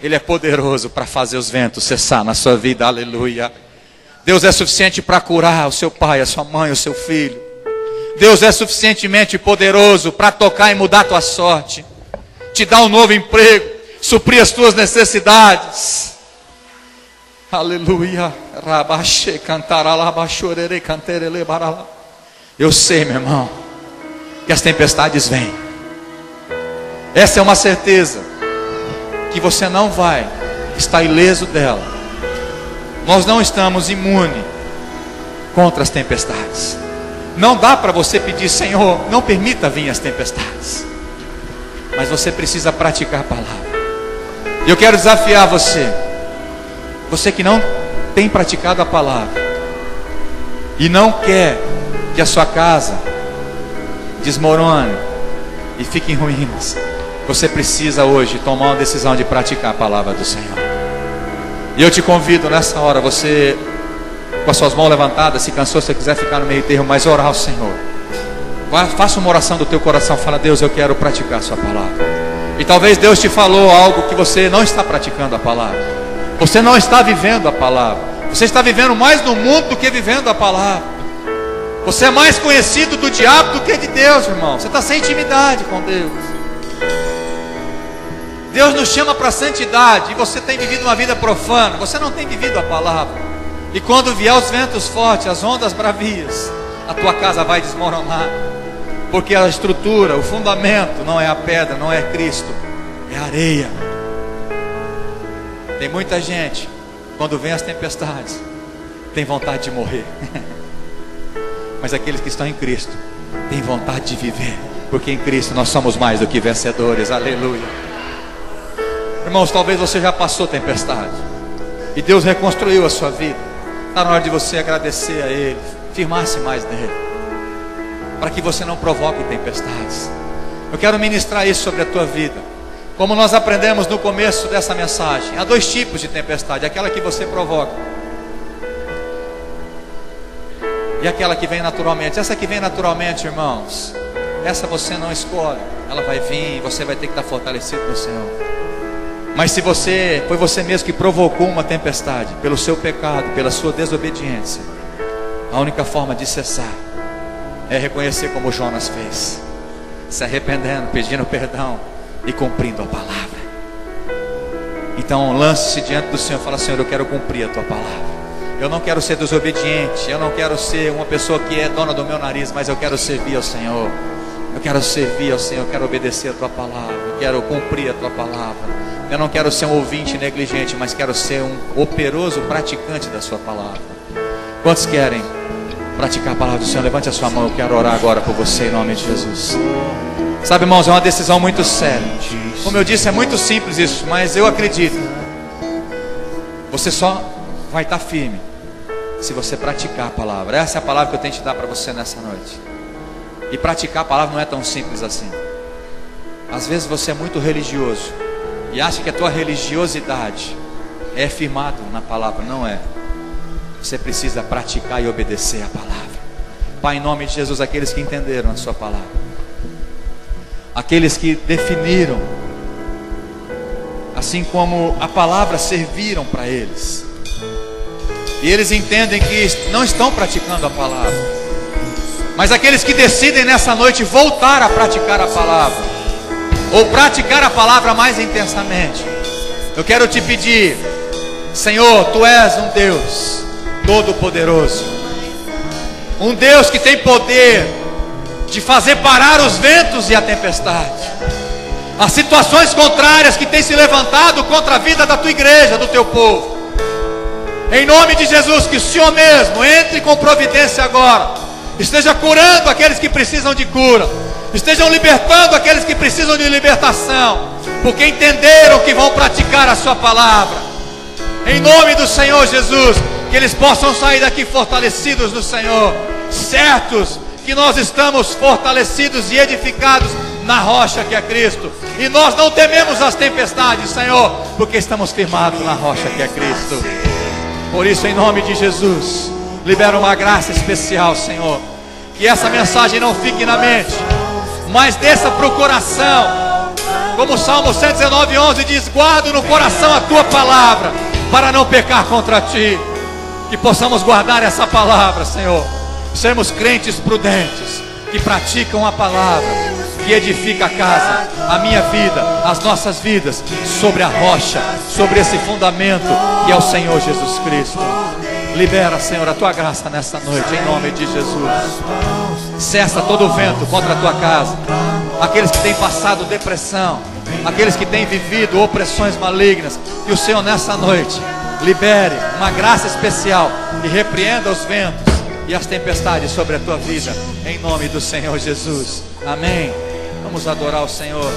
Ele é poderoso para fazer os ventos cessar na sua vida, aleluia. Deus é suficiente para curar o seu pai, a sua mãe, o seu filho. Deus é suficientemente poderoso para tocar e mudar a tua sorte, te dar um novo emprego, suprir as tuas necessidades. Aleluia. Eu sei, meu irmão, que as tempestades vêm. Essa é uma certeza, que você não vai estar ileso dela. Nós não estamos imunes contra as tempestades. Não dá para você pedir, Senhor, não permita vir as tempestades. Mas você precisa praticar a palavra. E eu quero desafiar você. Você que não tem praticado a palavra e não quer que a sua casa desmorone e fique em ruínas, você precisa hoje tomar uma decisão de praticar a palavra do Senhor. E eu te convido nessa hora, você com as suas mãos levantadas, se cansou, se você quiser ficar no meio termo, mas orar ao Senhor. Faça uma oração do teu coração, fala, Deus, eu quero praticar a sua palavra. E talvez Deus te falou algo que você não está praticando a palavra. Você não está vivendo a palavra. Você está vivendo mais no mundo do que vivendo a palavra. Você é mais conhecido do diabo do que de Deus, irmão. Você está sem intimidade com Deus. Deus nos chama para a santidade e você tem vivido uma vida profana. Você não tem vivido a palavra. E quando vier os ventos fortes, as ondas bravias, a tua casa vai desmoronar. Porque a estrutura, o fundamento não é a pedra, não é Cristo, é a areia. Tem muita gente, quando vem as tempestades, tem vontade de morrer. Mas aqueles que estão em Cristo têm vontade de viver, porque em Cristo nós somos mais do que vencedores. Aleluia. Irmãos, talvez você já passou tempestade e Deus reconstruiu a sua vida. Está na hora de você agradecer a Ele, firmar-se mais nele, para que você não provoque tempestades. Eu quero ministrar isso sobre a tua vida. Como nós aprendemos no começo dessa mensagem, há dois tipos de tempestade: aquela que você provoca e aquela que vem naturalmente. Essa que vem naturalmente, irmãos, essa você não escolhe, ela vai vir e você vai ter que estar fortalecido no Senhor. Mas se foi você mesmo que provocou uma tempestade, pelo seu pecado, pela sua desobediência, a única forma de cessar é reconhecer como Jonas fez, se arrependendo, pedindo perdão e cumprindo a palavra. Então lance-se diante do Senhor e fala: Senhor, eu quero cumprir a tua palavra. Eu não quero ser desobediente, eu não quero ser uma pessoa que é dona do meu nariz, mas eu quero servir ao Senhor. Eu quero servir ao Senhor, eu quero obedecer a tua palavra, eu quero cumprir a tua palavra. Eu não quero ser um ouvinte negligente, mas quero ser um operoso praticante da sua palavra. Quantos querem praticar a palavra do Senhor? Levante a sua mão, eu quero orar agora por você em nome de Jesus. Sabe, irmãos, é uma decisão muito séria. Como eu disse, é muito simples isso, mas eu acredito, você só vai estar firme se você praticar a palavra. Essa é a palavra que eu tenho que te dar para você nessa noite. E praticar a palavra não é tão simples assim. Às vezes você é muito religioso e acha que a tua religiosidade é firmado na palavra. Não é. Você precisa praticar e obedecer a palavra. Pai, em nome de Jesus, aqueles que entenderam a sua palavra, aqueles que definiram, assim como a palavra serviram para eles, e eles entendem que não estão praticando a palavra, mas aqueles que decidem nessa noite voltar a praticar a palavra, ou praticar a palavra mais intensamente, eu quero te pedir: Senhor, Tu és um Deus todo-poderoso, um Deus que tem poder de fazer parar os ventos e a tempestade, as situações contrárias que têm se levantado contra a vida da Tua igreja, do Teu povo. Em nome de Jesus, que o Senhor mesmo entre com providência agora, esteja curando aqueles que precisam de cura, estejam libertando aqueles que precisam de libertação, porque entenderam que vão praticar a sua palavra. Em nome do Senhor Jesus, que eles possam sair daqui fortalecidos no Senhor, certos que nós estamos fortalecidos e edificados na rocha que é Cristo, e nós não tememos as tempestades, Senhor, porque estamos firmados na rocha que é Cristo. Por isso, em nome de Jesus, libera uma graça especial, Senhor, que essa mensagem não fique na mente, mas desça para o coração, como o Salmo 119:11 diz: guardo no coração a Tua palavra, para não pecar contra Ti. Que possamos guardar essa palavra, Senhor, sermos crentes prudentes, que praticam a palavra, que edifica a casa, a minha vida, as nossas vidas, sobre a rocha, sobre esse fundamento que é o Senhor Jesus Cristo. Libera, Senhor, a Tua graça nessa noite, em nome de Jesus. Cessa todo o vento contra a Tua casa. Aqueles que têm passado depressão, aqueles que têm vivido opressões malignas, que o Senhor nessa noite libere uma graça especial e repreenda os ventos e as tempestades sobre a tua vida, em nome do Senhor Jesus. Amém. Vamos adorar o Senhor.